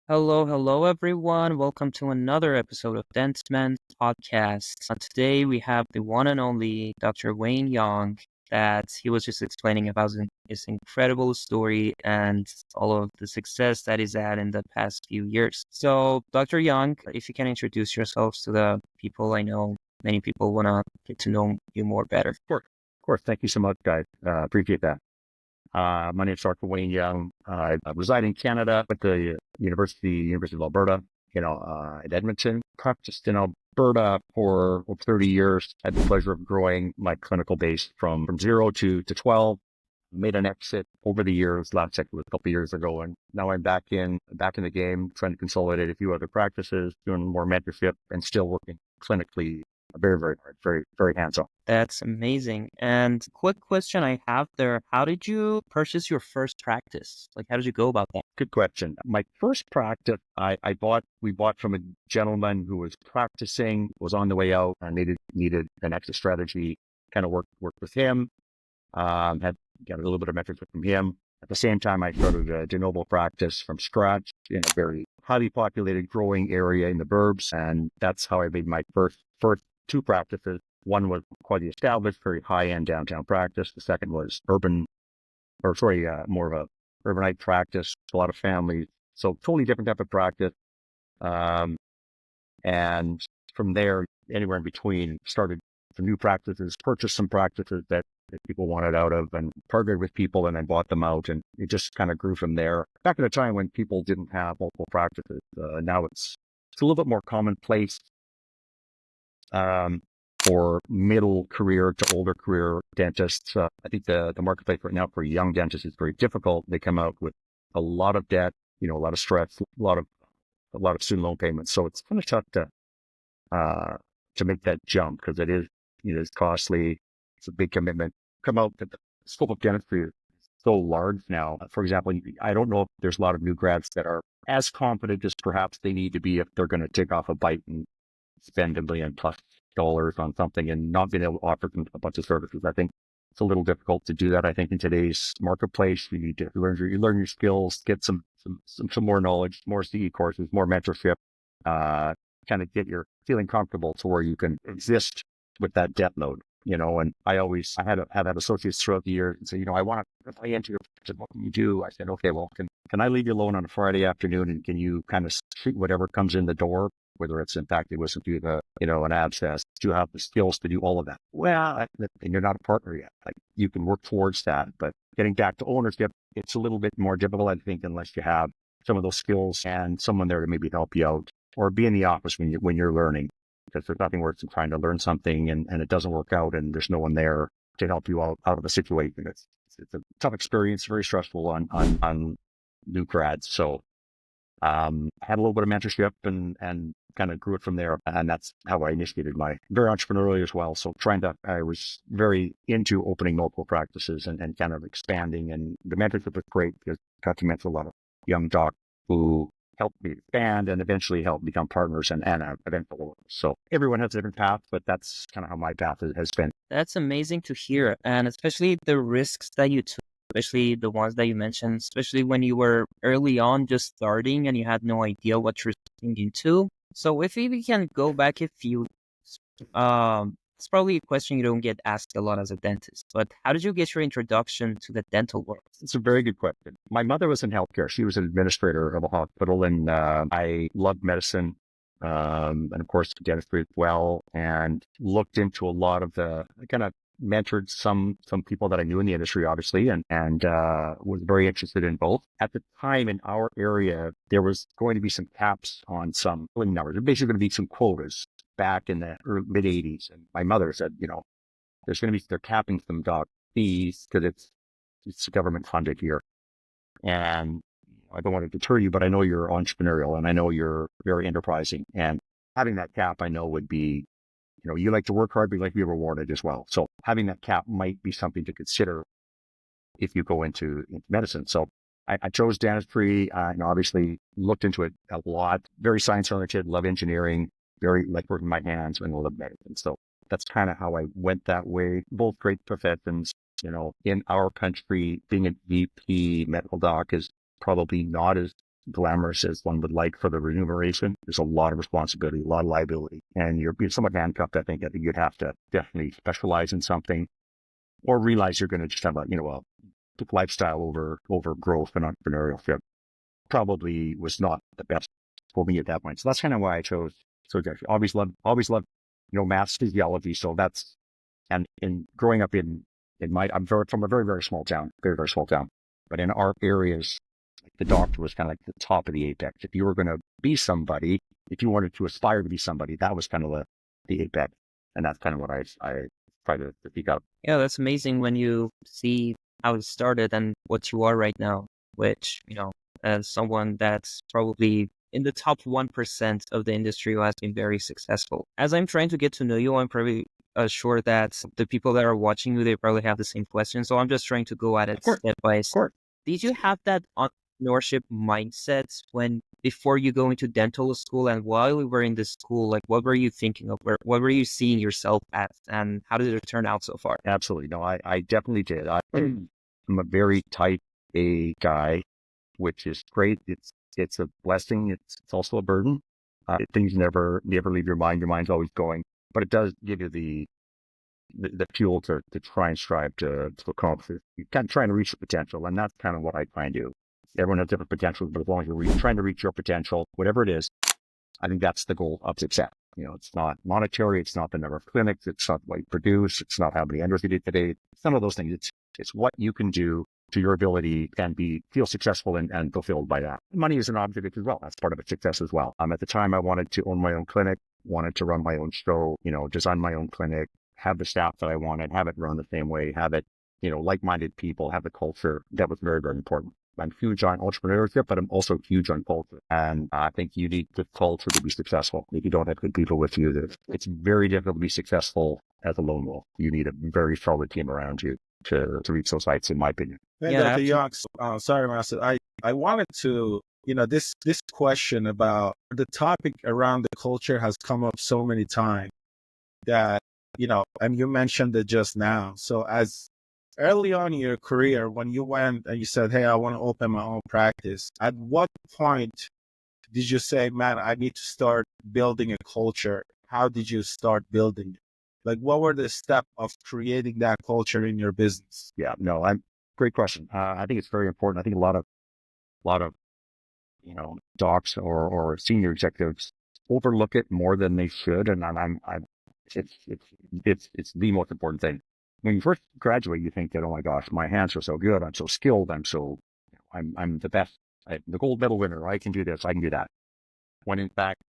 Hello, everyone. Welcome to another episode of Dentistman's podcast. Today we have the one and only Dr. Wayne Young that he was just explaining about his incredible story and all of the success that he's had in the past few years. So, Dr. Young, if you can introduce yourselves to the people, I know many people want to get to know you more better. Of course. Thank you so much, guys. Appreciate that. My name is Dr. Wayne Young. I reside in Canada at the University of Alberta, in Edmonton. Practiced in Alberta for over 30 years. Had the pleasure of growing my clinical base from 0 to 12. Made an exit over the years. Last exit was a couple of years ago, and now I'm back in the game, trying to consolidate a few other practices, doing more mentorship, and still working clinically very, very hard, very, very hands-on. That's amazing. And quick question I have there, how did you purchase your first practice? Like, how did you go about that? Good question. My first practice, we bought from a gentleman who was practicing, was on the way out, and needed an exit strategy. Kind of worked with him. Had got a little bit of mentorship from him. At the same time, I started a de novo practice from scratch in a very highly populated, growing area in the burbs, and that's how I made my first two practices. One was quite established, very high-end downtown practice. The second was more of a urbanite practice, a lot of families. So totally different type of practice. And from there, anywhere in between, started some new practices, purchased some practices that people wanted out of, and partnered with people and then bought them out. And it just kind of grew from there. Back at a time when people didn't have multiple practices, now it's a little bit more commonplace for middle career to older career dentists. I think the marketplace right now for young dentists is very difficult. They come out with a lot of debt, a lot of stress, a lot of student loan payments. So it's kind of tough to make that jump, because it is, it's costly. It's a big commitment. Come out that the scope of dentistry is so large now. For example, I don't know if there's a lot of new grads that are as confident as perhaps they need to be if they're going to take off a bite and spend $1 million+ on something and not being able to offer them a bunch of services. I think it's a little difficult to do that. I think in today's marketplace, you need to learn your skills, get some more knowledge, more CE courses, more mentorship, kind of get your feeling comfortable to where you can exist with that debt load. And I had associates throughout the year and say, I want to play into your, what can you do? I said, okay, well, can I leave you alone on a Friday afternoon, and can you kind of treat whatever comes in the door, whether it's impacted with an abscess? Do you have the skills to do all of that? Well, and you're not a partner yet. Like, you can work towards that, but getting back to ownership, it's a little bit more difficult, I think, unless you have some of those skills and someone there to maybe help you out, or be in the office when you're learning. Because there's nothing worse than trying to learn something and it doesn't work out, and there's no one there to help you out of a situation. It's a tough experience, very stressful on new grads. So I had a little bit of mentorship and kind of grew it from there. And that's how I initiated very entrepreneurially as well. So I was very into opening multiple practices and kind of expanding. And the mentorship was great because I got to mentor a lot of young docs who helped me expand and eventually help become partners and eventually. So everyone has a different path, but that's kind of how my path has been. That's amazing to hear. And especially the risks that you took, especially the ones that you mentioned, especially when you were early on just starting and you had no idea what you're getting into. So if we can go back a few, it's probably a question you don't get asked a lot as a dentist, but how did you get your introduction to the dental world? It's a very good question. My mother was in healthcare. She was an administrator of a hospital, and I loved medicine, and of course dentistry as well, and looked into a lot of I kind of mentored some people that I knew in the industry, obviously, and was very interested in both. At the time in our area, there was going to be some caps on some numbers. There basically going to be some quotas back in the mid 80s. And my mother said, they're capping some doc fees because it's government funded here. And I don't want to deter you, but I know you're entrepreneurial and I know you're very enterprising. And having that cap, I know would be, you like to work hard, but you like to be rewarded as well. So having that cap might be something to consider if you go into medicine. So I chose dentistry, and obviously looked into it a lot. Very science oriented, love engineering, very like working my hands, and love medicine. So that's kind of how I went that way. Both great professions. In our country, being a VP medical doc is probably not as glamorous as one would like for the remuneration. There's a lot of responsibility, a lot of liability, and you're somewhat handcuffed. I think you'd have to definitely specialize in something, or realize you're going to just have a lifestyle over growth and entrepreneurship. Probably was not the best for me at that point. So that's kind of why I chose. So always loved maths, physiology. So that's, and in growing up I'm from a very, very small town, very, very small town. But in our areas, the doctor was kind of like the top of the apex. If you were going to be somebody, if you wanted to aspire to be somebody, that was kind of the apex. And that's kind of what I try to speak up. Yeah, that's amazing when you see how it started and what you are right now, which, as someone that's probably in the top 1% of the industry who has been very successful. As I'm trying to get to know you, I'm probably sure that the people that are watching you, they probably have the same question. So I'm just trying to go at it step by step. Did you have that entrepreneurship mindset before you go into dental school, and while you were in the school, like what were you thinking of? What were you seeing yourself at, and how did it turn out so far? Absolutely. No, I definitely did. I'm a very type A guy, which is great. It's a blessing. It's also a burden. Things never leave your mind. Your mind's always going, but it does give you the fuel to try and strive to accomplish. You're kind of trying to reach your potential, and that's kind of what I try and do. Everyone has different potentials, but as long as you're trying to reach your potential, whatever it is, I think that's the goal of success. It's not monetary. It's not the number of clinics. It's not what you produce. It's not how many entries you did today. It's none of those things. It's what you can do to your ability and feel successful and fulfilled by that. Money is an object as well. That's part of its success as well. At the time, I wanted to own my own clinic, wanted to run my own show, design my own clinic, have the staff that I wanted, have it run the same way, have it, like-minded people, have the culture. That was very, very important. I'm huge on entrepreneurship, but I'm also huge on culture. And I think you need good culture to be successful. If you don't have good people with you, it's very difficult to be successful as a lone wolf. You need a very solid team around you to reach those heights, in my opinion. Hey, Dr. Young, sorry, Master. I wanted to, this question about the topic around the culture has come up so many times that, and you mentioned it just now. So as early on in your career, when you went and you said, hey, I want to open my own practice, at what point did you say, man, I need to start building a culture? How did you start building it? Like, what were the steps of creating that culture in your business? Yeah, no, great question. I think it's very important. I think a lot of docs or senior executives overlook it more than they should, and it's the most important thing. When you first graduate, you think that, oh my gosh, my hands are so good, I'm so skilled, I'm the best, I'm the gold medal winner, I can do this, I can do that. When in fact,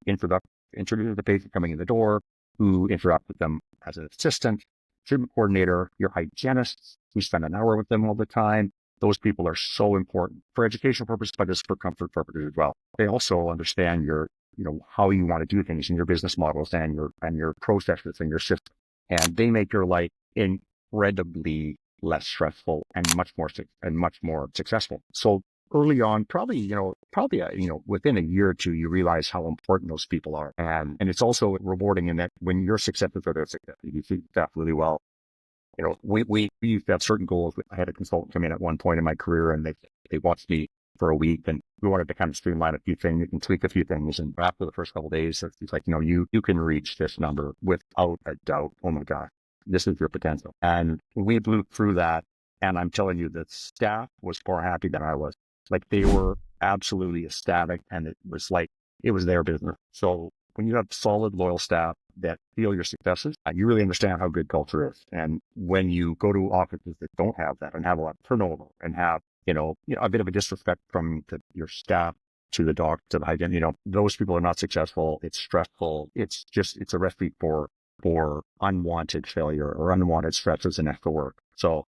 introduce the patient coming in the door, who interact with them as an assistant, treatment coordinator, your hygienists, who spend an hour with them all the time. Those people are so important for educational purposes, but just for comfort purposes as well. They also understand how you want to do things in your business models and your processes and your system. And they make your life incredibly less stressful and much more successful. So early on, probably within a year or two, you realize how important those people are. And it's also rewarding in that when your successes are their success, you see that really well. We used to have certain goals. I had a consultant come in at one point in my career, and they watched me for a week, and we wanted to kind of streamline a few things and tweak a few things. And after the first couple of days, it's like, you can reach this number without a doubt. Oh my gosh, this is your potential. And we blew through that. And I'm telling you, the staff was more happy than I was. Like, they were absolutely ecstatic, and it was their business. So when you have solid, loyal staff that feel your successes, you really understand how good culture is. And when you go to offices that don't have that and have a lot of turnover and have, a bit of a disrespect from your staff to the doc, to the hygiene, those people are not successful. It's stressful. It's a recipe for unwanted failure or unwanted stresses and extra work. So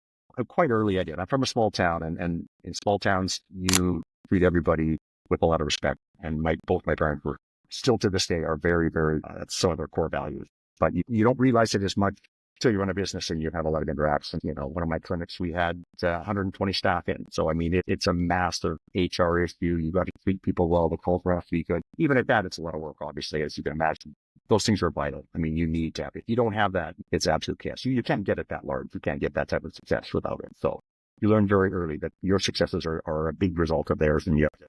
quite early I did. I'm from a small town, and in small towns, you treat everybody with a lot of respect. And both my parents were still to this day are very, very, that's some of their core values. But you don't realize it as much until you run a business and you have a lot of interactions. One of my clinics, we had 120 staff in. So, it's a massive HR issue. You got to treat people well. The culture has to be good. Even at that, it's a lot of work, obviously, as you can imagine. Those things are vital. You need to have it. If you don't have that, it's absolute chaos. You can't get it that large. You can't get that type of success without it. So you learn very early that your successes are a big result of theirs, and you have to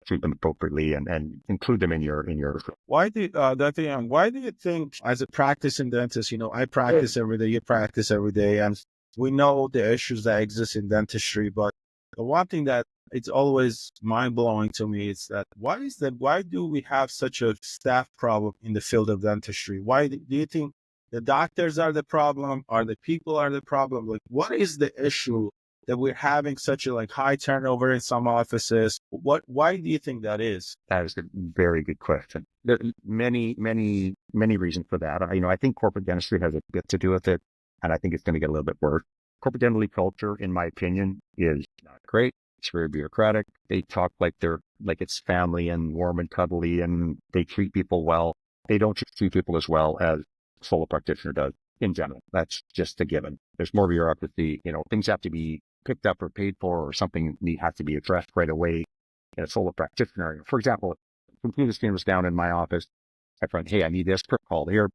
treat them appropriately and include them in your. Dr. Young, why do you think, as a practicing dentist, I practice every day, you practice every day, and we know the issues that exist in dentistry, but the one thing that it's always mind blowing to me is that why do we have such a staff problem in the field of dentistry? Why do you think the doctors are the problem, or the people are the problem? Like, what is the issue that we're having such a high turnover in some offices? Why do you think that is? That is a very good question. There are many, many, many reasons for that. I think corporate dentistry has a bit to do with it, and I think it's going to get a little bit worse. Corporate dentistry culture, in my opinion, is not great. It's very bureaucratic. They talk like it's family and warm and cuddly, and they treat people well. They don't treat people as well as a solo practitioner does in general. That's just a given. There's more bureaucracy. Things have to be picked up or paid for, or something has to be addressed right away in a solo practitioner. For example, computer screen was down in my office. I thought, hey, I need this call here.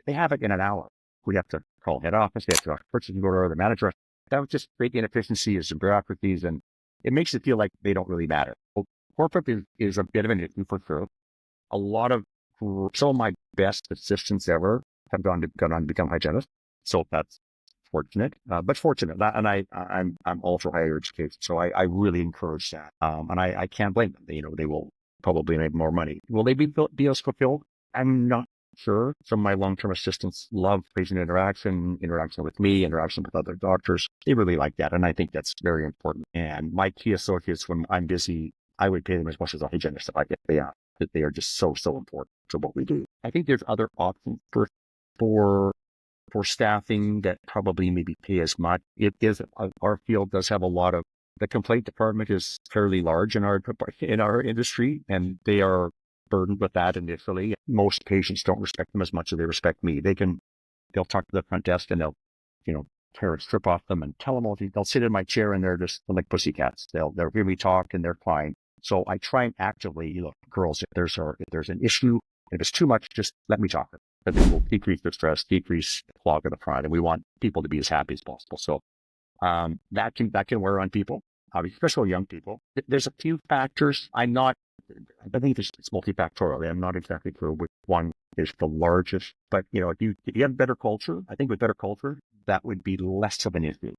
They have it in an hour. We have to call head office. They have to purchase and order the manager. That would just create inefficiencies and bureaucracies, and it makes it feel like they don't really matter. Well, corporate is a bit of an issue for sure. Some of my best assistants ever have gone on to become hygienists. So that's fortunate, but fortunate. I'm all for higher education, so I really encourage that. And I can't blame them. They will probably make more money. Will they be as fulfilled? I'm not sure. Some of my long-term assistants love patient interaction with me, interaction with other doctors. They really like that, and I think that's very important. And my key associates, when I'm busy, I would pay them as much as a hygienist if I get they are. That they are just so important to what we do. I think there's other options for staffing that probably maybe pay as much. Our field does have a lot of, the complaint department is fairly large in our industry, and they are burdened with that initially. Most patients don't respect them as much as they respect me. They'll talk to the front desk and they'll, tear a strip off them and tell them they'll sit in my chair and they're just like pussycats. They'll hear me talk and they're fine. So I try and actively, girls, if there's an issue, if it's too much, just let me talk. But it will decrease the stress, decrease the clog in the front, and we want people to be as happy as possible. So that can wear on people, especially young people. There's a few factors. I think it's multifactorial. I'm not exactly sure which one is the largest, but if you have better culture, I think with better culture, that would be less of an issue,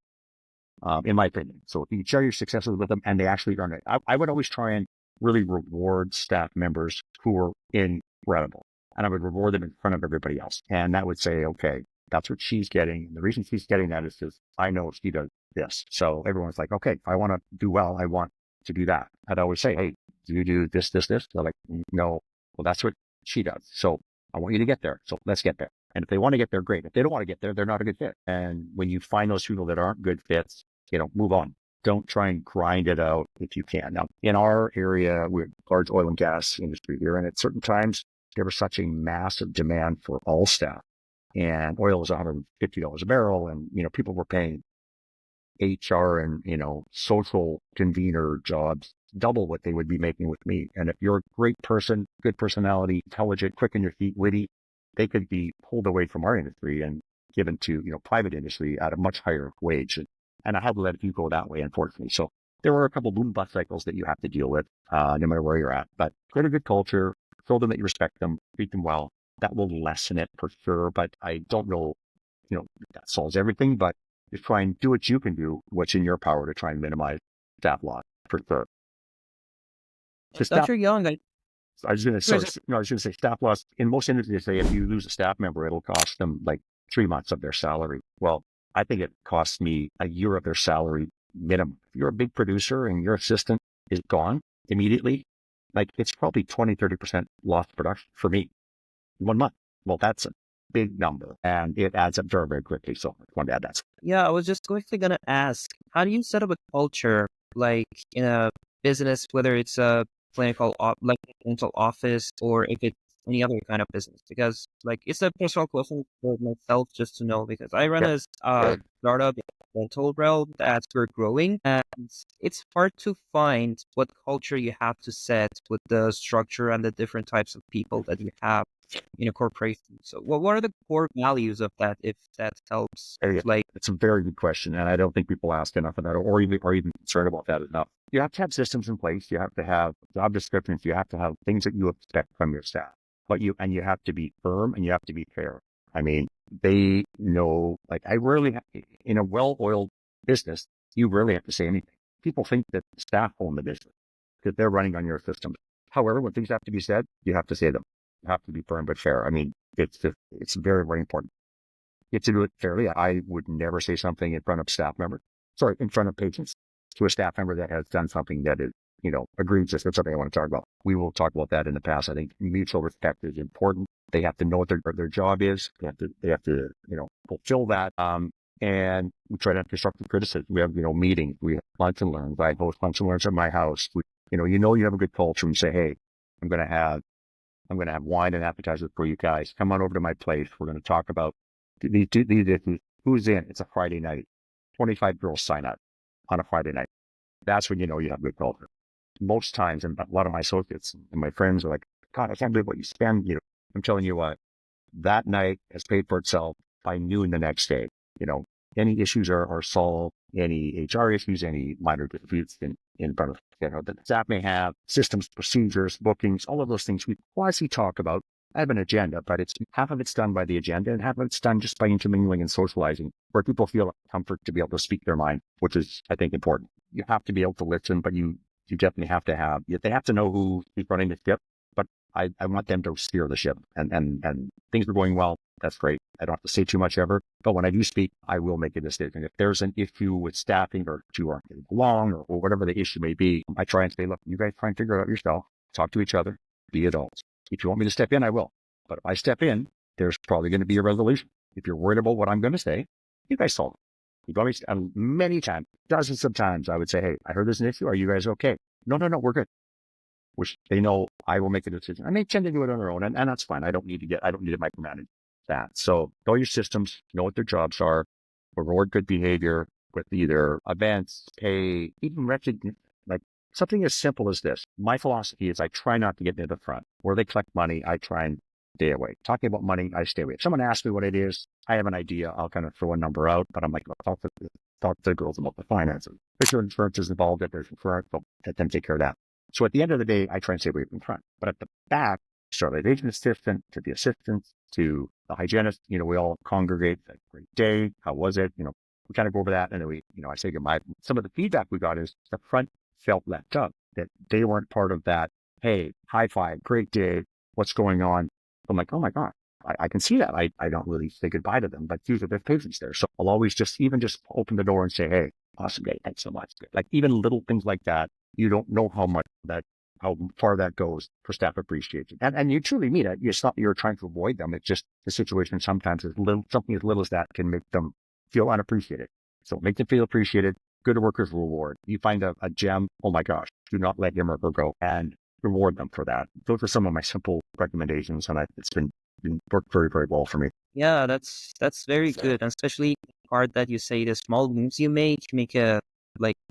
in my opinion. So if you share your successes with them and they actually earn it, I would always try and really reward staff members who are incredible. And I would reward them in front of everybody else. And that would say, okay, that's what she's getting. And the reason she's getting that is because I know she does this. So everyone's like, okay, if I want to do well, I want to do that. I'd always say, hey, do you do this, this, this? They're like, no. Well, that's what she does. So I want you to get there. So let's get there. And if they want to get there, great. If they don't want to get there, they're not a good fit. And when you find those people that aren't good fits, move on. Don't try and grind it out if you can. Now, in our area, we're a large oil and gas industry here. And at certain times, there was such a massive demand for all staff, and oil was $150 a barrel. And, people were paying HR and, social convener jobs double what they would be making with me. And if you're a great person, good personality, intelligent, quick on your feet, witty, they could be pulled away from our industry and given to, private industry at a much higher wage. And I had to let a few go that way, unfortunately. So there were a couple of boom bust cycles that you have to deal with, no matter where you're at. But create a good culture, show them that you respect them, treat them well. That will lessen it for sure. But I don't know, that solves everything. But just try and do what you can do, what's in your power to try and minimize staff loss for sure. So Dr. Young, I was going to say staff loss. In most industries, they say if you lose a staff member, it'll cost them like 3 months of their salary. Well, I think it costs me a year of their salary minimum. If you're a big producer and your assistant is gone immediately, like it's probably 20-30% lost production for me in 1 month. Well, that's a big number and it adds up very, very quickly. So I wanted to add that. Yeah, I was just quickly going to ask, how do you set up a culture like in a business, whether it's a clinical, like a dental office, or if it's any other kind of business? Because it's a personal question for myself just to know, because I run a startup in the dental realm that's we're growing, and it's hard to find what culture you have to set with the structure and the different types of people that you have. in a corporation. So what are the core values of that, if that helps? Yeah, Like, it's a very good question, and I don't think people ask enough of that, or even concerned about that enough. You have to have systems in place. You have to have job descriptions. You have to have things that you expect from your staff. But you have to be firm and you have to be fair. I mean, they know. Like, I rarely in a well-oiled business, you rarely have to say anything. People think that the staff own the business because they're running on your system. However, when things have to be said, you have to say them. You have to be firm but fair. I mean, it's very, very important. You have to do it fairly. I would never say something in front of in front of patients, to a staff member that has done something that is, egregious or something I want to talk about. We will talk about that in the past. I think mutual respect is important. They have to know what their job is. They have to, fulfill that. And we try to have constructive criticism. We have, meetings. We have lunch and learns. I host lunch and learns at my house. You have a good culture and say, hey, I'm going to have wine and appetizers for you guys. Come on over to my place. We're going to talk about these issues. Who's in? It's a Friday night. 25 girls sign up on a Friday night. That's when you know you have good culture. Most times, and a lot of my associates and my friends are like, God, I can't believe what you spend. I'm telling you what, that night has paid for itself by noon the next day. Any issues are solved, any HR issues, any minor disputes in front of, the staff may have, systems, procedures, bookings, all of those things we quasi talk about. I have an agenda, but half of it's done by the agenda and half of it's done just by intermingling and socializing, where people feel comfort to be able to speak their mind, which is, I think, important. You have to be able to listen, but you definitely have to they have to know who's running the ship, but I want them to steer the ship, and things are going well. That's great. I don't have to say too much ever, but when I do speak, I will make a decision. If there's an issue with staffing or you aren't getting along or whatever the issue may be, I try and say, look, you guys try and figure it out yourself, talk to each other, be adults. If you want me to step in, I will. But if I step in, there's probably going to be a resolution. If you're worried about what I'm going to say, you guys solve it. You got me, and many times, dozens of times, I would say, hey, I heard there's an issue. Are you guys okay? No, we're good. Which they know I will make a decision. And they tend to do it on their own, and that's fine. I don't need to micromanage that. So know your systems, know what their jobs are, reward good behavior with either events, pay, even recognition. Like something as simple as this. My philosophy is I try not to get near the front. Where they collect money, I try and stay away. Talking about money, I stay away. If someone asks me what it is, I have an idea. I'll kind of throw a number out, but I'm like, talk to the girls about the finances. If your insurance is involved, if there's insurance, they'll let them take care of that. So at the end of the day, I try and stay away from the front. But at the back, sterilization assistant to the assistants to the hygienist, we all congregate. A great day. How was it? We kind of go over that. And then I say goodbye. Some of the feedback we got is the front felt left up, that they weren't part of that. Hey, high five, great day. What's going on? I'm like, oh my God, I can see that. I don't really say goodbye to them, but usually there's patients there. So I'll always just open the door and say, hey, awesome day. Thanks so much. Like even little things like that, you don't know how far that goes for staff appreciation. And you truly mean it. It's not that you're trying to avoid them. It's just the situation sometimes something as little as that can make them feel unappreciated. So make them feel appreciated. Good workers reward. You find a gem, oh my gosh, do not let him or her go, and reward them for that. Those are some of my simple recommendations, and it's been worked very, very well for me. Yeah, that's very good. And especially the part that you say the small moves you make a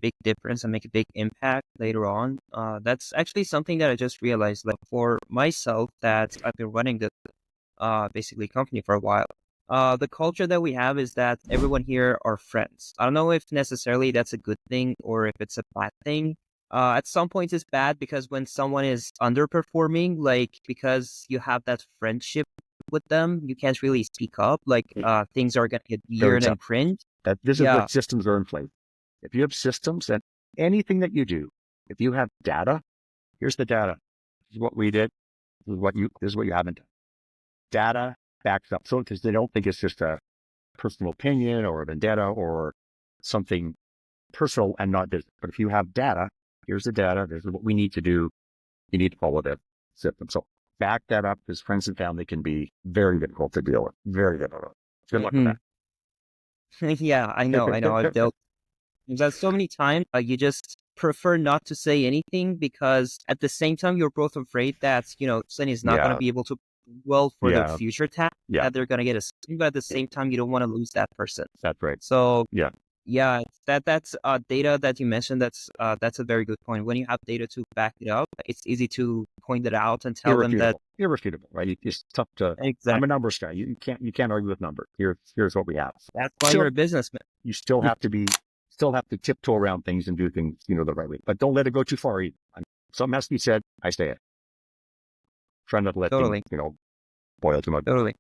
big difference and make a big impact later on. That's actually something that I just realized, like for myself, that I've been running the basically company for a while. The culture that we have is that everyone here are friends. I don't know if necessarily that's a good thing or if it's a bad thing. At some points it's bad because when someone is underperforming, because you have that friendship with them, you can't really speak up. Things are going to get weird and cringe. This is what systems are in place. If you have systems and anything that you do, if you have data, here's the data. This is what we did. This is what you haven't done. Data backs up. So because they don't think it's just a personal opinion or a vendetta or something personal and not business. But if you have data, here's the data. This is what we need to do. You need to follow that system. So back that up, because friends and family can be very difficult to deal with. Very difficult. Good luck with that. Yeah, I know. I've dealt with that so many times. You just prefer not to say anything because at the same time, you're both afraid that, Sunny is not going to be able to well for the future task that they're going to get a but at the same time, you don't want to lose that person. That's right. So Yeah, that's data that you mentioned. That's a very good point. When you have data to back it up, it's easy to point it out and tell them that Irrefutable, right? It's tough to. I'm exactly. a numbers guy. You can't argue with numbers. Here's what we have. That's why you're a businessman. You still have to tiptoe around things and do things, the right way. But don't let it go too far either. Something has to be said. I say it. Try not to let Totally. things, boil too much. Totally.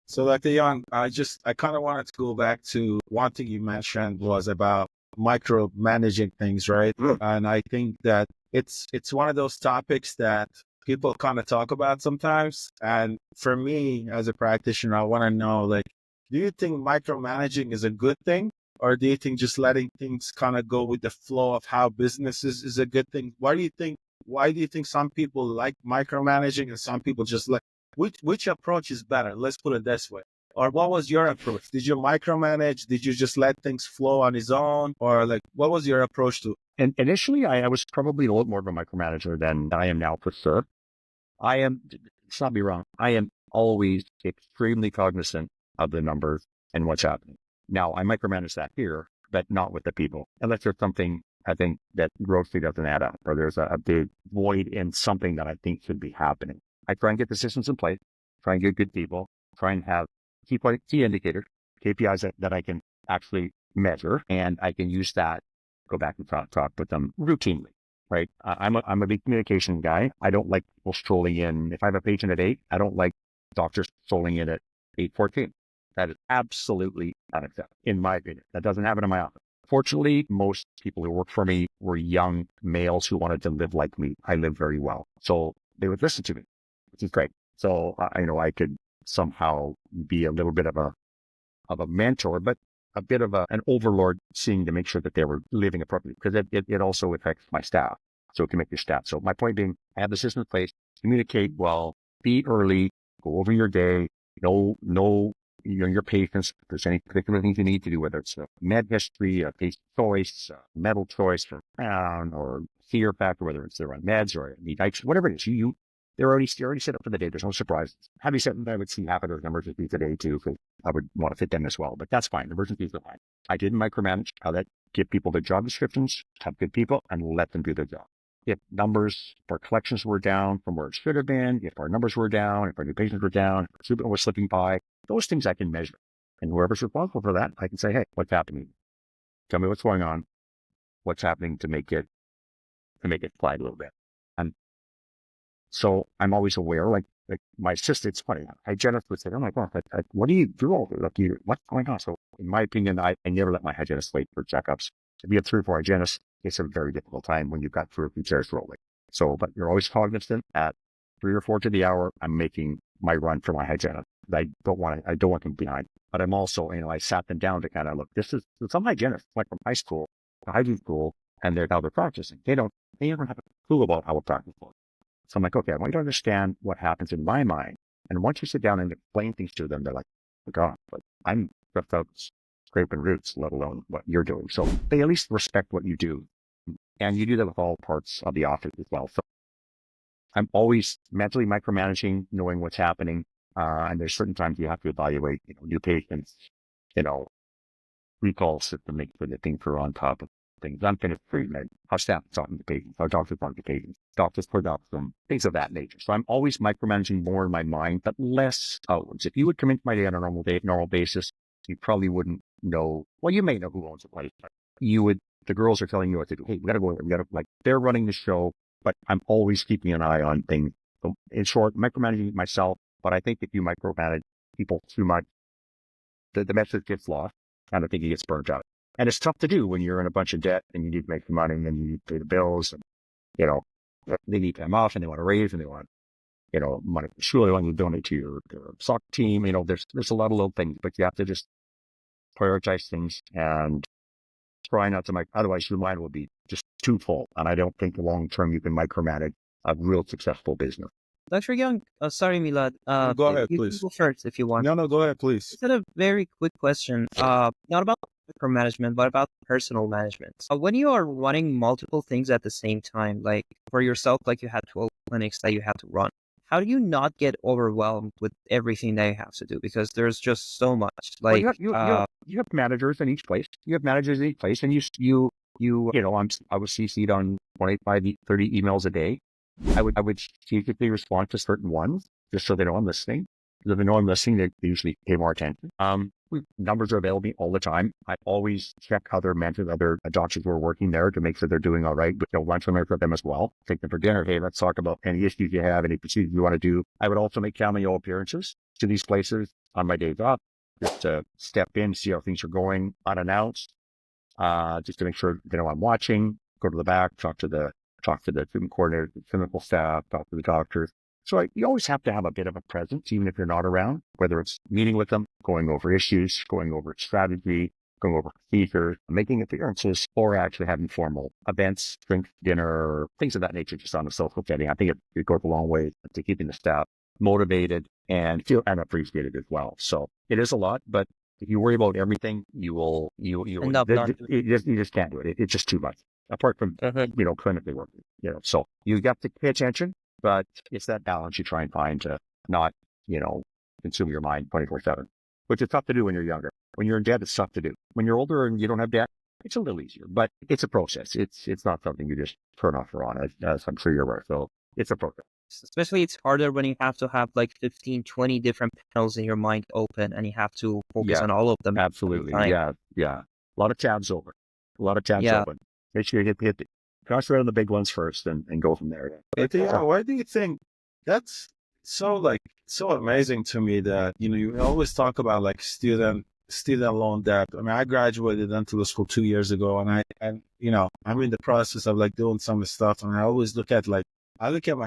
So Dr. Young, I kind of wanted to go back to one thing you mentioned was about micromanaging things, right? And I think that it's one of those topics that people kind of talk about sometimes. And for me as a practitioner, I want to know, like, do you think micromanaging is a good thing? Or do you think just letting things kind of go with the flow of how business is a good thing? Why do you think some people like micromanaging and some people just like, which approach is better? Let's put it this way. Or what was your approach? Did you micromanage? Did you just let things flow on its own? Or like, what was your approach to? And initially, I was probably a little more of a micromanager than I am now for sure. Let's not be wrong, I am always extremely cognizant of the numbers and what's happening. Now, I micromanage that here, but not with the people. Unless there's something I think that grossly doesn't add up, or there's a big void in something that I think should be happening. I try and get the systems in place, try and get good people, try and have key indicators, KPIs that I can actually measure, and I can use that, go back and talk with them routinely, right? I'm a big communication guy. I don't like people strolling in. If I have a patient at 8, I don't like doctors strolling in at 8:14. That is absolutely unacceptable, in my opinion. That doesn't happen in my office. Fortunately, most people who work for me were young males who wanted to live like me. I live very well. So they would listen to me, which is great. So I could somehow be a little bit of a mentor, but a bit of an overlord, seeing to make sure that they were living appropriately, because it also affects my staff. So it can make your staff. So my point being, have the system in place, communicate well, be early, go over your day, know your patients, if there's any particular things you need to do, whether it's a med history, a patient choice, metal choice for crown, or fear factor, whether it's they're on meds or need nights, whatever it is, they're already set up for the day. There's no surprises. Having said that, I would see half of those emergencies today too, because I would want to fit them as well. But that's fine. Emergencies are fine. I didn't micromanage. I let give people the job descriptions, have good people, and let them do their job. If our collections were down from where it should have been, if our numbers were down, if our new patients were down, if our treatment was slipping by, those things I can measure. And whoever's responsible for that, I can say, hey, what's happening? Tell me what's going on. What's happening to make it slide a little bit. And so I'm always aware, like my assistant's funny. Hygienist would say, oh my God, what do you do all day? Like, what's going on? So in my opinion, I never let my hygienist wait for checkups. If you have 3 or 4 hygienists, it's a very difficult time when you've got 3 or 4 chairs rolling. So, but you're always cognizant at 3 or 4 to the hour, I'm making my run for my hygienist. I don't want them behind. But I'm also, I sat them down to kind of look, some hygienists, like from high school to hygiene school, and they're how they're practicing. They don't have a clue about how we're practicing. So I'm like, okay, I want you to understand what happens in my mind. And once you sit down and explain things to them, they're like, oh God, but I'm just out scraping roots, let alone what you're doing. So they at least respect what you do. And you do that with all parts of the office as well. So I'm always mentally micromanaging, knowing what's happening. And there's certain times you have to evaluate, new patients, recall system, make sure that things are on top of things, unfinished treatment, how staff is talking to patients, how doctors talking to patients, doctors production, things of that nature. So I'm always micromanaging more in my mind, but less outwards. If you would come into my day on a normal basis, you probably wouldn't know. Well, you may know who owns the place, but the girls are telling you what to do. Hey, we gotta go there. They're running the show, but I'm always keeping an eye on things. So in short, micromanaging myself, but I think if you micromanage people too much, the message gets lost, and I think it gets burnt out. And it's tough to do when you're in a bunch of debt and you need to make the money and you need to pay the bills, and, they need time off and they want to raise and they want, money for school, they want to donate to your soccer team. There's a lot of little things, but you have to just prioritize things and try not to otherwise your mind will be just too full. And I don't think long term you can micromanage a real successful business. Dr. Young, sorry, Milad. Go ahead, you please. can go first if you want. No, go ahead, please. It's a very quick question, not about micromanagement, but about personal management. When you are running multiple things at the same time, like for yourself, like you had 12 clinics that you had to run how do you not get overwhelmed with everything they have to do? Because there's just so much. Well, Like, you have managers in each place. You have managers in each place, and I was CC'd on 25, 30 emails a day. I would strategically respond to certain ones just so they know I'm listening. Because if they know I'm listening, they usually pay more attention. Numbers are available all the time. I always check other mentors, other doctors who are working there to make sure they're doing all right. But lunch for them as well. Take them for dinner. Hey, let's talk about any issues you have, any procedures you want to do. I would also make cameo appearances to these places on my days off, just to step in, see how things are going unannounced, just to make sure I'm watching. Go to the back, talk to the treatment coordinator, the clinical staff, talk to the doctors. So you always have to have a bit of a presence, even if you're not around, whether it's meeting with them, going over issues, going over strategy, going over procedures, making appearances, or actually having formal events, drink, dinner, things of that nature, just on a social setting. I think it goes a long way to keeping the staff motivated and feel and appreciated as well. So it is a lot, but if you worry about everything, you just can't do it. It's just too much. Apart from, clinically working, so you got to pay attention, but it's that balance you try and find to not, consume your mind 24/7, which is tough to do when you're younger. When you're in debt, it's tough to do. When you're older and you don't have debt, it's a little easier, but it's a process. It's not something you just turn off or on, as I'm sure you're aware. So it's a process. Especially it's harder when you have to have like 15, 20 different panels in your mind open and you have to focus on all of them. Absolutely. Yeah. A lot of tabs open. Open. Make sure you hit concentrate on the big ones first and go from there. Why do you think that's so amazing to me that, you always talk about like student loan debt. I mean, I graduated dental school 2 years ago and I'm in the process of like doing some stuff. And I always look at my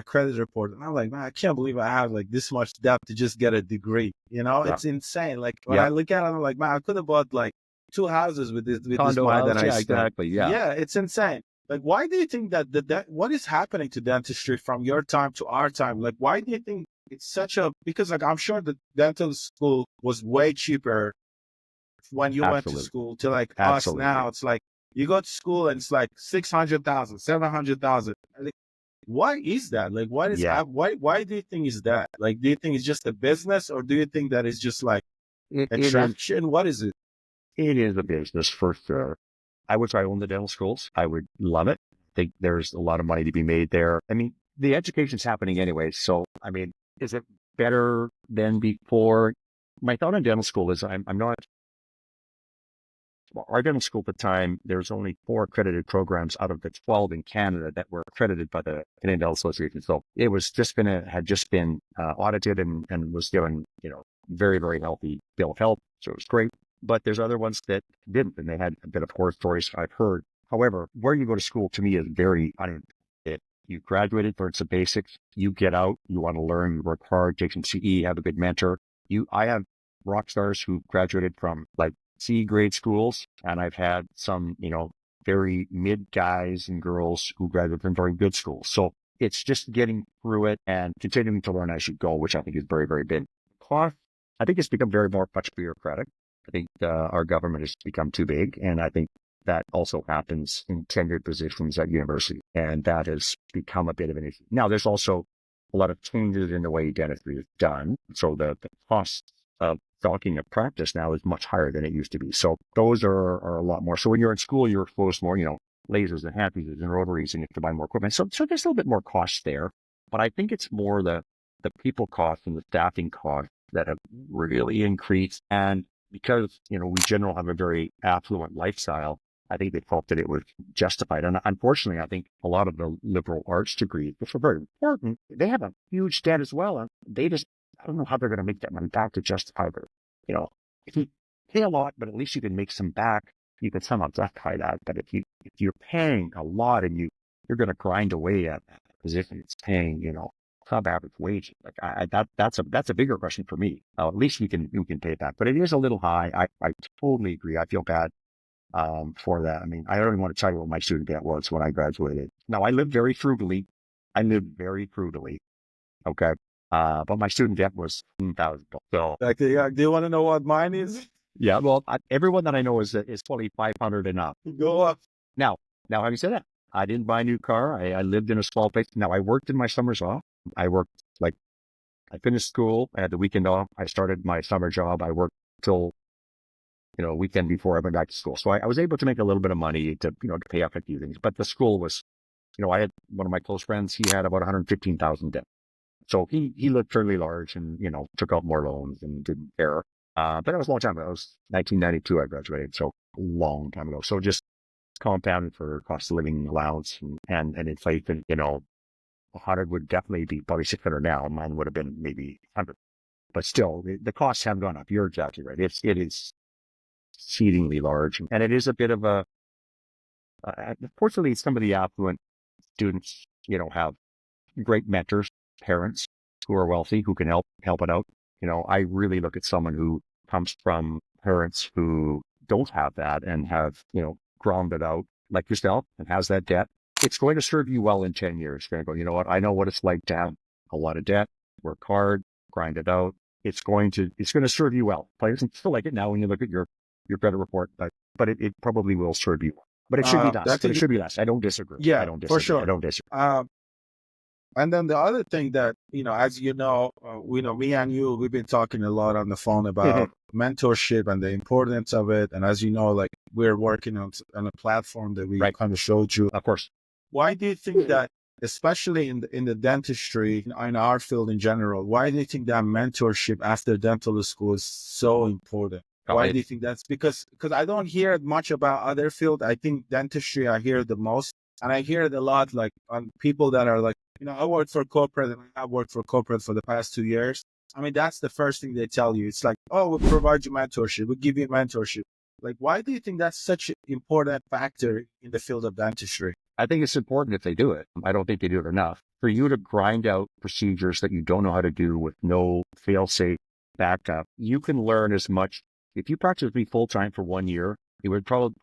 credit report and I'm like, man, I can't believe I have like this much debt to just get a degree. It's insane. Like when I look at it, I'm like, man, I could have bought like 2 houses with this money that I spent. Exactly. Yeah, it's insane. Like, why do you think that what is happening to dentistry from your time to our time? Like, why do you think it's because like, I'm sure the dental school was way cheaper when you went to school to like us now. It's like, you go to school and it's like 600,000, 700,000. Like, why is that? Like, why do you think is that? Like, do you think it's just a business or do you think that it's just like attraction? What is it? It is a business for sure. I wish I owned the dental schools. I would love it. I think there's a lot of money to be made there. I mean, the education's happening anyway. So, I mean, is it better than before? My thought on dental school is I'm not, our dental school at the time, there's only 4 accredited programs out of the 12 in Canada that were accredited by the Canadian Dental Association. So it was had just been audited and was given, very, very healthy bill of health. So it was great. But there's other ones that didn't, and they had a bit of horror stories I've heard. However, where you go to school to me is very, you graduated, learned some basics, you get out, you want to learn, you work hard, take some CE, have a good mentor. I have rock stars who graduated from like C grade schools, and I've had some, very mid guys and girls who graduated from very good schools. So it's just getting through it and continuing to learn as you go, which I think is very, very big. Cost, I think it's become much bureaucratic. I think our government has become too big, and I think that also happens in tenured positions at university, and that has become a bit of an issue. Now, there's also a lot of changes in the way dentistry is done, so the cost of docking a practice now is much higher than it used to be. So those are a lot more. So when you're in school, you're exposed more, lasers and hand pieces and rotaries, and you have to buy more equipment. So there's a little bit more cost there, but I think it's more the people cost and the staffing costs that have really increased. And because, we generally have a very affluent lifestyle, I think they felt that it was justified. And unfortunately, I think a lot of the liberal arts degrees, which are very important, they have a huge debt as well. And I don't know how they're going to make that money back to justify their, if you pay a lot, but at least you can make some back, you can somehow justify that. But if you're paying a lot and you're going to grind away at a position that's paying, sub-average wage. Like that's a bigger question for me. At least we can pay it back, but it is a little high. I totally agree. I feel bad for that. I mean, I don't even want to tell you what my student debt was when I graduated. Now, I lived very frugally. Okay, but my student debt was $1,000. So, do you want to know what mine is? Yeah, well, everyone that I know is fully 500 and up. Go up. Now, having said that, I didn't buy a new car. I lived in a small place. Now, I worked in my summers off. I worked like I finished school. I had the weekend off. I started my summer job. I worked till, weekend before I went back to school. So I was able to make a little bit of money to, to pay off a few things. But the school was, I had one of my close friends, he had about 115,000 debt. So he lived fairly large and, took out more loans and didn't care. But it was a long time ago. It was 1992 I graduated. So a long time ago. So just compounded for cost of living allowance and inflation, 100 would definitely be probably 600 now. Mine would have been maybe 100. But still, the costs have gone up. You're exactly right. It is exceedingly large. And it is a bit of fortunately, some of the affluent students, have great mentors, parents who are wealthy, who can help it out. I really look at someone who comes from parents who don't have that and have, ground it out like yourself and has that debt. It's going to serve you well in 10 years. You're going to go, you know what? I know what it's like to have a lot of debt, work hard, grind it out. It's going to serve you well. It doesn't feel like it now when you look at your credit report, but it probably will serve you well. But it should be less. But it should be less. I don't disagree. Yeah, I don't disagree. for sure. I don't disagree. And then the other thing that, as me and you, we've been talking a lot on the phone about mentorship and the importance of it. And as you know, like we're working on a platform that we kind of showed you. Of course. Why do you think that, especially in the dentistry, in our field in general, why do you think that mentorship after dental school is so important? Why do you think that's? Because I don't hear much about other fields. I think dentistry, I hear the most. And I hear it a lot, like on people that are like, I work for corporate and I've worked for corporate for the past 2 years. I mean, that's the first thing they tell you. It's like, oh, we'll provide you mentorship. We'll give you mentorship. Like, why do you think that's such an important factor in the field of dentistry? I think it's important if they do it. I don't think they do it enough. For you to grind out procedures that you don't know how to do with no fail-safe backup, you can learn as much. If you practice with me full-time for 1 year,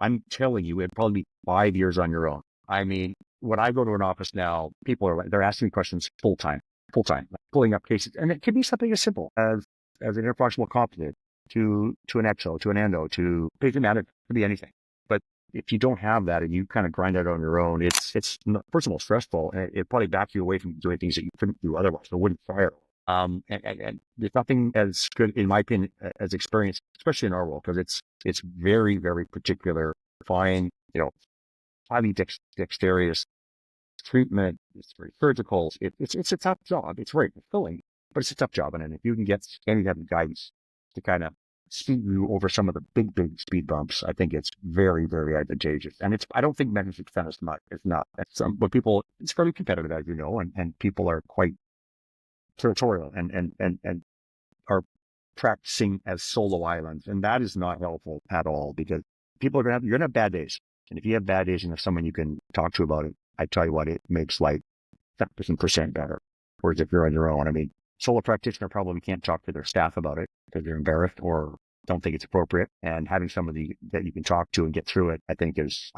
I'm telling you, it'd probably be 5 years on your own. I mean, when I go to an office now, they're asking me questions full-time, like pulling up cases. And it could be something as simple as an interproximal composite to an exo, to an endo, to patient management, it could be anything. But if you don't have that and you kind of grind it on your own, it's first of all stressful, and it probably backs you away from doing things that you couldn't do otherwise. So it wouldn't fire. And there's nothing as good, in my opinion, as experience, especially in our world, because it's very, very particular, fine, highly dexterous treatment. It's very surgical. It's a tough job. It's very fulfilling, but it's a tough job. And if you can get any type of guidance to kind of speed you over some of the big speed bumps, I think it's very, very advantageous. And I don't think mentorship is much. It's not. But it's fairly competitive, as you know, and people are quite territorial and are practicing as solo islands. And that is not helpful at all, because you're going to have bad days. And if you have bad days and if someone you can talk to about it, I tell you what, it makes like 10% better. Whereas if you're on your own, I mean, solo practitioner probably can't talk to their staff about it because they're embarrassed or don't think it's appropriate. And having somebody that you can talk to and get through it, I think it's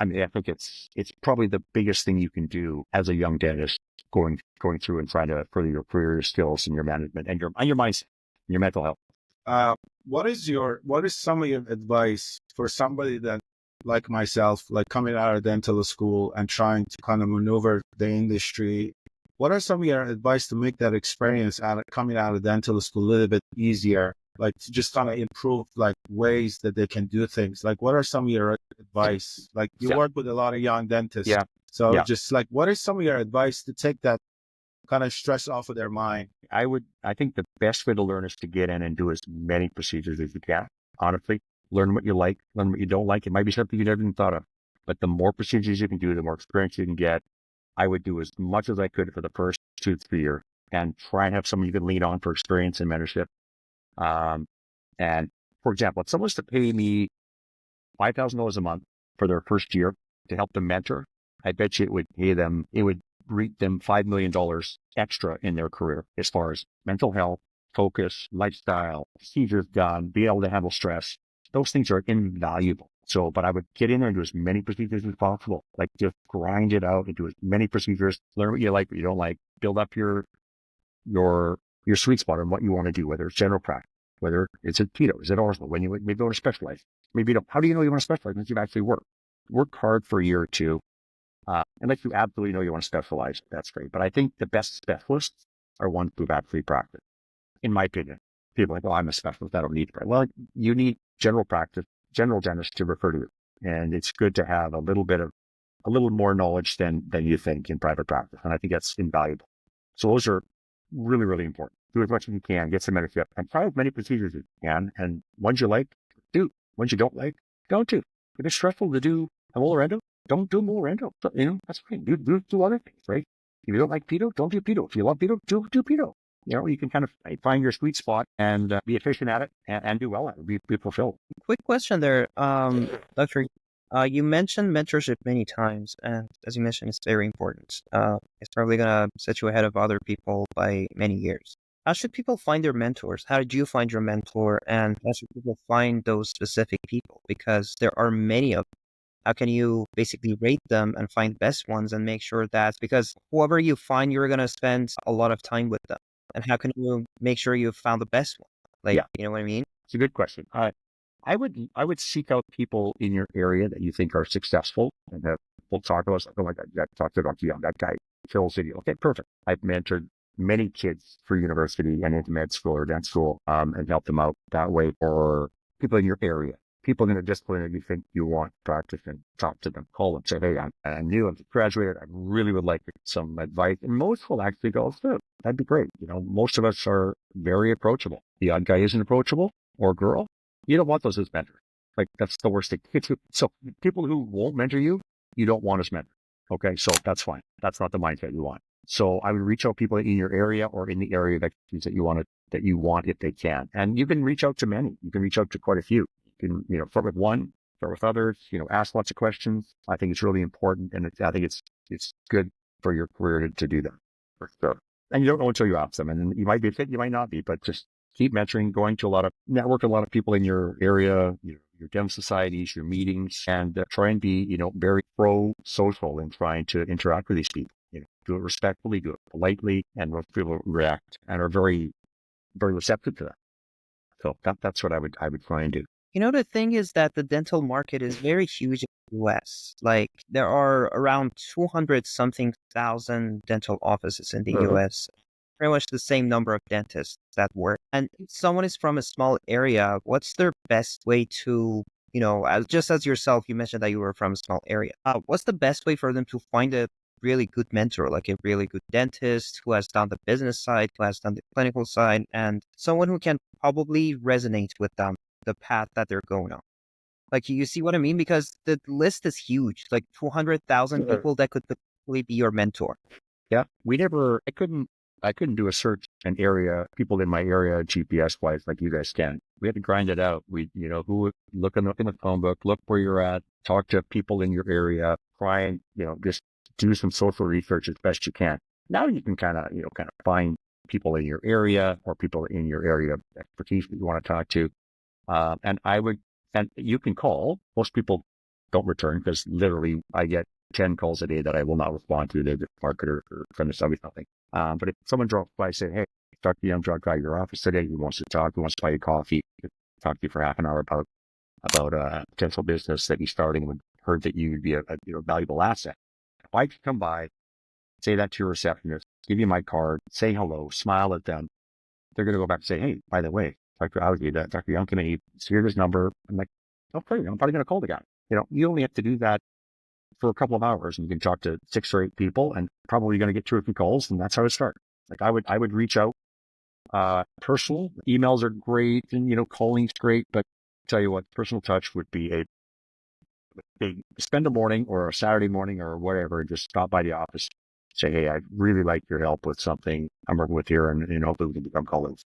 probably the biggest thing you can do as a young dentist going through and trying to further your career skills and your management and your mindset and your mental health. What is some of your advice for somebody that, like myself, like coming out of dental school and trying to kind of maneuver the industry? What are some of your advice to make that experience coming out of dental school a little bit easier, like to just kind of improve like ways that they can do things? Like, what are some of your advice? Like you work with a lot of young dentists. Yeah. So just like, what is some of your advice to take that kind of stress off of their mind? I think the best way to learn is to get in and do as many procedures as you can, honestly. Learn what you like, learn what you don't like. It might be something you never even thought of, but the more procedures you can do, the more experience you can get. I would do as much as I could for the first 2 to 3 years and try and have someone you can lean on for experience and mentorship. And for example, if someone was to pay me $5,000 a month for their first year to help them mentor, I bet you it would reap them $5 million extra in their career as far as mental health, focus, lifestyle, procedures done, being able to handle stress. Those things are invaluable. So, but I would get in there and do as many procedures as possible. Like just grind it out and do as many procedures, learn what you like, what you don't like, build up your sweet spot on what you want to do, whether it's general practice, whether it's a keto, is it ortho, when you maybe want to specialize. Maybe you don't. How do you know you want to specialize once you've actually worked? Work hard for a year or two. Unless you absolutely know you want to specialize, that's great. But I think the best specialists are ones who've actually practiced. in my opinion. People are like, oh, I'm a specialist. I don't need it. Well, you need general practice, general dentist to refer to you. And it's good to have a little more knowledge than you think in private practice. And I think that's invaluable. So those are really, really important. Do as much as you can, get some mentorship, and try as many procedures as you can. And ones you like, do. Ones you don't like, don't do. If it's stressful to do a molar endo, don't do molar endo. So, that's fine. Do other things, right? If you don't like pedo, don't do pedo. If you love pedo, do pedo. You can kind of find your sweet spot and be efficient at it and do well at it, be fulfilled. Quick question there, Doctor. You mentioned mentorship many times, and as you mentioned, it's very important. It's probably going to set you ahead of other people by many years. How should people find their mentors? How did you find your mentor? And how should people find those specific people? Because there are many of them. How can you basically rate them and find the best ones and make sure that, because whoever you find, you're going to spend a lot of time with them. And how can you make sure you found the best one? You know what I mean? It's a good question. I would seek out people in your area that you think are successful and have we'll talk about something like that. Talk to Dr. Young, that guy, Phil City. Okay, perfect. I've mentored many kids for university and into med school or dent school, and helped them out that way, or people in your area, people in a discipline that you think you want to practice and talk to them, call them, say, hey, I'm new, I'm graduated, I really would like some advice. And most will actually go, oh, that'd be great. Most of us are very approachable. The odd guy isn't approachable or girl. You don't want those as mentors. Like, that's the worst thing. So people who won't mentor you, you don't want as mentors. Okay. So that's fine. That's not the mindset you want. So I would reach out to people in your area or in the area that you want if they can. And you can reach out to many. You can reach out to quite a few. You can, start with one, start with others, ask lots of questions. I think it's really important. And I think it's good for your career to do that. So, and you don't know until you ask them. And you might be a fit, you might not be, but just keep mentoring, network a lot of people in your area, your dental societies, your meetings, and try and be, very pro-social in trying to interact with these people. Do it respectfully, do it politely, and most people react and are very, very receptive to that. So that's what I would try and do. The thing is that the dental market is very huge in the US. Like, there are around 200 something thousand dental offices in the US. Pretty much the same number of dentists that work. And if someone is from a small area, what's their best way to, just as yourself, you mentioned that you were from a small area. What's the best way for them to find a really good mentor, like a really good dentist who has done the business side, who has done the clinical side, and someone who can probably resonate with them, the path that they're going on? Like, you see what I mean? Because the list is huge, like 200,000 people that could potentially be your mentor. Yeah. I couldn't do a search people in my area, GPS wise, like you guys can. We had to grind it out. Look in the phone book, look where you're at, talk to people in your area, try and, just do some social research as best you can. Now you can kind of find people in your area or people in your area of expertise that you want to talk to. And you can call. Most people don't return because literally I get 10 calls a day that I will not respond to. They're the marketer or trying to sell me something. But if someone drops by and say, hey, Dr. Young dropped by your office today, he wants to talk, he wants to buy you coffee, talk to you for half an hour about a potential business that he's starting and heard that you would be a valuable asset. If I could come by, say that to your receptionist, give you my card, say hello, smile at them, they're going to go back and say, hey, by the way, Dr. Young, can I hear this number? I'm like, okay, I'm probably going to call the guy. You only have to do that for a couple of hours, and you can talk to 6 or 8 people, and probably going to get 2 or 3 calls, and that's how it starts. Like, I would reach out, personal emails are great, and calling's great, but I'll tell you what, personal touch would be spend a morning or a Saturday morning or whatever, just stop by the office, say, hey, I'd really like your help with something I'm working with here, and hopefully we can become colleagues.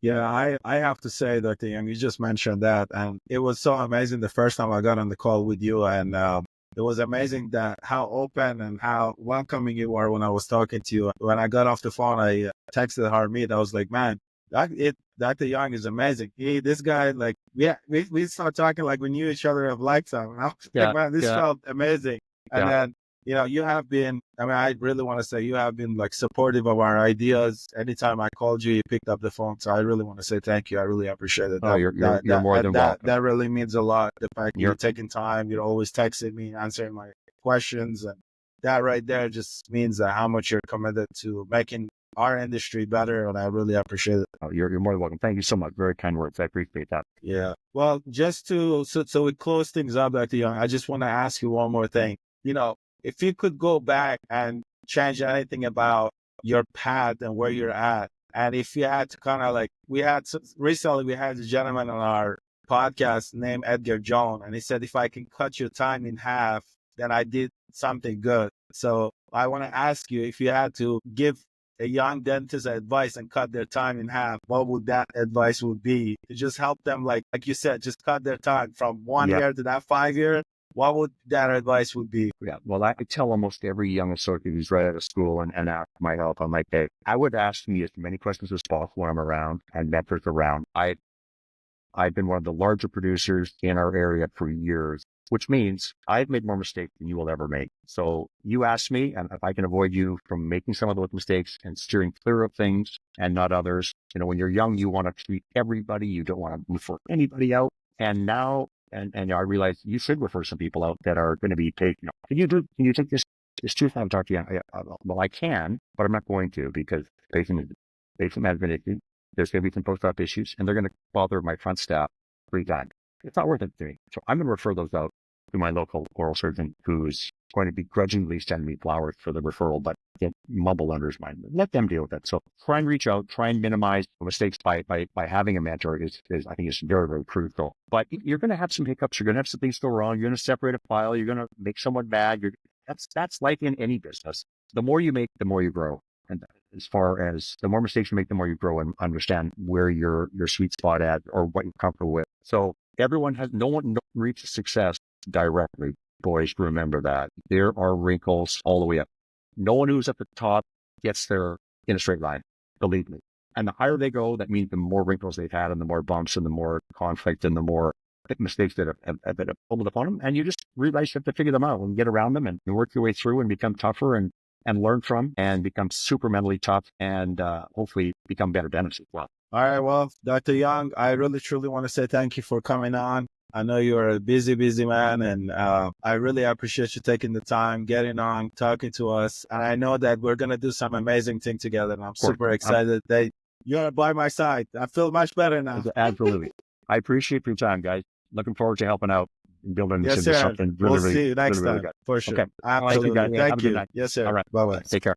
Yeah, I have to say, Dr. Young, you just mentioned that, and it was so amazing the first time I got on the call with you, and it was amazing that how open and how welcoming you were when I was talking to you. When I got off the phone, I texted Harmeet. I was like, man, Dr. Young is amazing. This guy, like, we started talking like we knew each other of lifetime. And I was like, man, this felt amazing. And then, you have been, I really want to say you have been like supportive of our ideas. Anytime I called you, you picked up the phone. So I really want to say thank you. I really appreciate it. You're more than welcome. That really means a lot. The fact you're taking time, you're always texting me, answering my questions. And that right there just means that how much you're committed to making our industry better. And I really appreciate it. Oh, you're more than welcome. Thank you so much. Very kind words. I appreciate that. Yeah. Well, just so we close things up, Dr. Young, I just want to ask you one more thing. If you could go back and change anything about your path and where you're at, and if you had to kind of like, recently we had a gentleman on our podcast named Edgar Jones, and he said, if I can cut your time in half, then I did something good. So I want to ask you, if you had to give a young dentist advice and cut their time in half, what would that advice would be to just help them, like you said, just cut their time from 1 year to that 5 year? What would that advice would be? Yeah, well, I tell almost every young associate who's right out of school and ask my help. I'm like, hey, I would ask me as many questions as possible when I'm around and mentors around. I've been one of the larger producers in our area for years, which means I've made more mistakes than you will ever make. So you ask me, and if I can avoid you from making some of those mistakes and steering clear of things and not others. When you're young, you want to treat everybody. You don't want to refer anybody out. And now, and I realize you should refer some people out that are going to be paid. Can you take this? It's too time to talk to you. Well, I can, but I'm not going to, because patient management issue. There's going to be some post-op issues, and they're going to bother my front staff 3 times. It's not worth it to me. So I'm going to refer those out to my local oral surgeon, who's going to begrudgingly send me flowers for the referral, but get mumble under his mind. Let them deal with it. So try and reach out, try and minimize mistakes by having a mentor is I think is very, very crucial. But you're going to have some hiccups. You're going to have some things go wrong. You're going to separate a file. You're going to make someone mad. That's life in any business. The more you make, the more you grow. And as far as the more mistakes you make, the more you grow and understand where your sweet spot at or what you're comfortable with. So no one reaches success directly. Boys, remember that. There are wrinkles all the way up. No one who's at the top gets there in a straight line, believe me. And the higher they go, that means the more wrinkles they've had and the more bumps and the more conflict and the more mistakes that have been pulled upon them. And you just realize you have to figure them out and get around them and work your way through and become tougher and learn from and become super mentally tough and hopefully become better dentists as well. All right. Well, Dr. Young, I really, truly want to say thank you for coming on. I know you're a busy man, and I really appreciate you taking the time, getting on, talking to us. And I know that we're going to do some amazing thing together, and I'm super excited that you're by my side. I feel much better now. Absolutely. I appreciate your time, guys. Looking forward to helping out and building this into something really, we'll see you next time. Good. For sure. Okay. Absolutely. Thank you. Yes, sir. All right. Bye-bye. Take care.